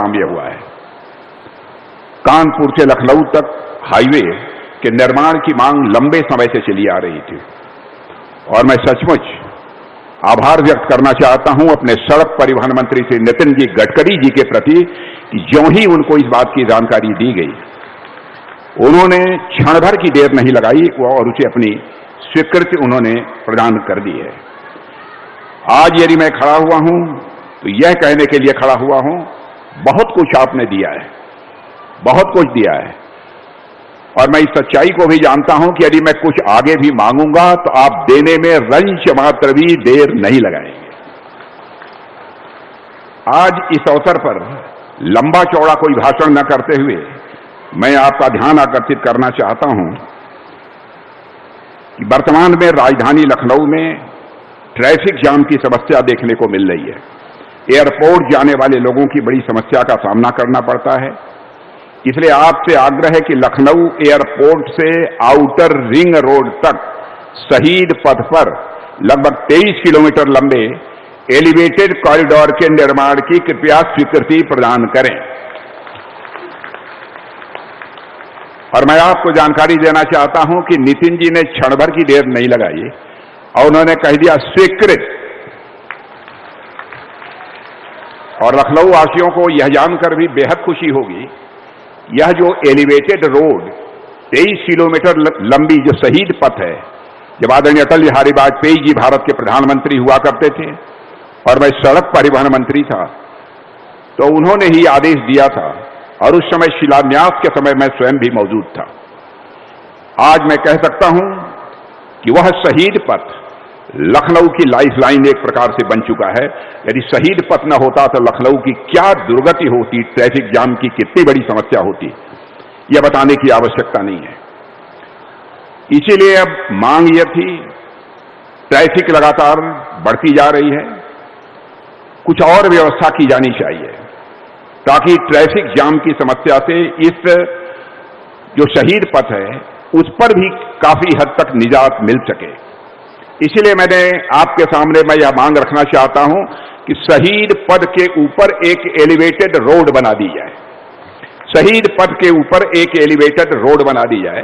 काम यह हुआ है। कानपुर से लखनऊ तक हाईवे के निर्माण की मांग लंबे समय से चली आ रही थी और मैं सचमुच आभार व्यक्त करना चाहता हूं अपने सड़क परिवहन मंत्री श्री नितिन जी गडकरी जी के प्रति कि ज्यों ही उनको इस बात की जानकारी दी गई, उन्होंने क्षण भर की देर नहीं लगाई और उसे अपनी स्वीकृति उन्होंने प्रदान कर दी है। आज यदि मैं खड़ा हुआ हूं तो यह कहने के लिए खड़ा हुआ हूं, बहुत कुछ आपने दिया है, बहुत कुछ दिया है, और मैं इस सच्चाई को भी जानता हूं कि यदि मैं कुछ आगे भी मांगूंगा तो आप देने में रंच मात्र भी देर नहीं लगाएंगे। आज इस अवसर पर लंबा चौड़ा कोई भाषण न करते हुए मैं आपका ध्यान आकर्षित करना चाहता हूं कि वर्तमान में राजधानी लखनऊ में ट्रैफिक जाम की समस्या देखने को मिल रही है। एयरपोर्ट जाने वाले लोगों की बड़ी समस्या का सामना करना पड़ता है। इसलिए आपसे आग्रह है कि लखनऊ एयरपोर्ट से आउटर रिंग रोड तक शहीद पथ पर लगभग 23 किलोमीटर लंबे एलिवेटेड कॉरिडोर के निर्माण की कृपया स्वीकृति प्रदान करें। और मैं आपको जानकारी देना चाहता हूं कि नितिन जी ने क्षण भर की देर नहीं लगाई और उन्होंने कह दिया स्वीकृत। और लखनऊ वासियों को यह जानकर भी बेहद खुशी होगी, यह जो एलिवेटेड रोड 23 किलोमीटर लंबी जो शहीद पथ है, जब आदरणीय अटल बिहारी वाजपेयी जी भारत के प्रधानमंत्री हुआ करते थे और मैं सड़क परिवहन मंत्री था, तो उन्होंने ही आदेश दिया था और उस समय शिलान्यास के समय मैं स्वयं भी मौजूद था। आज मैं कह सकता हूं कि वह शहीद पथ लखनऊ की लाइफलाइन एक प्रकार से बन चुका है। यदि शहीद पथ न होता तो लखनऊ की क्या दुर्गति होती, ट्रैफिक जाम की कितनी बड़ी समस्या होती, यह बताने की आवश्यकता नहीं है। इसीलिए अब मांग यह थी, ट्रैफिक लगातार बढ़ती जा रही है, कुछ और व्यवस्था की जानी चाहिए ताकि ट्रैफिक जाम की समस्या से इस जो शहीद पथ है उस पर भी काफी हद तक निजात मिल सके। इसलिए मैंने आपके सामने मैं यह मांग रखना चाहता हूं कि शहीद पथ के ऊपर एक एलिवेटेड रोड बना दी जाए। शहीद पथ के ऊपर एक एलिवेटेड रोड बना दी जाए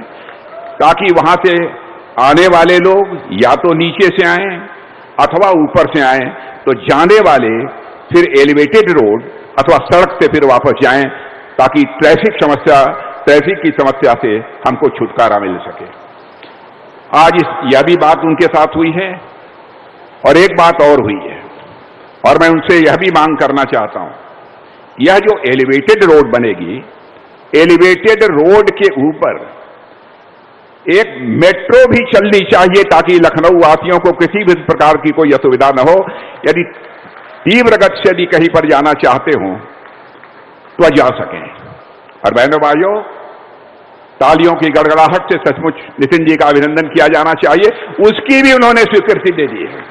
ताकि वहां से आने वाले लोग या तो नीचे से आएं अथवा ऊपर से आएं, तो जाने वाले फिर एलिवेटेड रोड अथवा सड़क से फिर वापस जाएं ताकि ट्रैफिक की समस्या से हमको छुटकारा मिल सके। आज यह भी बात उनके साथ हुई है और एक बात और हुई है और मैं उनसे यह भी मांग करना चाहता हूं, यह जो एलिवेटेड रोड बनेगी, एलिवेटेड रोड के ऊपर एक मेट्रो भी चलनी चाहिए ताकि लखनऊ वासियों को किसी भी प्रकार की कोई असुविधा न हो। यदि तीव्र गति से यदि कहीं पर जाना चाहते हो तो जा सकें। और बहनों भाइयों, तालियों की गड़गड़ाहट से सचमुच नितिन जी का अभिनंदन किया जाना चाहिए, उसकी भी उन्होंने स्वीकृति दे दी है।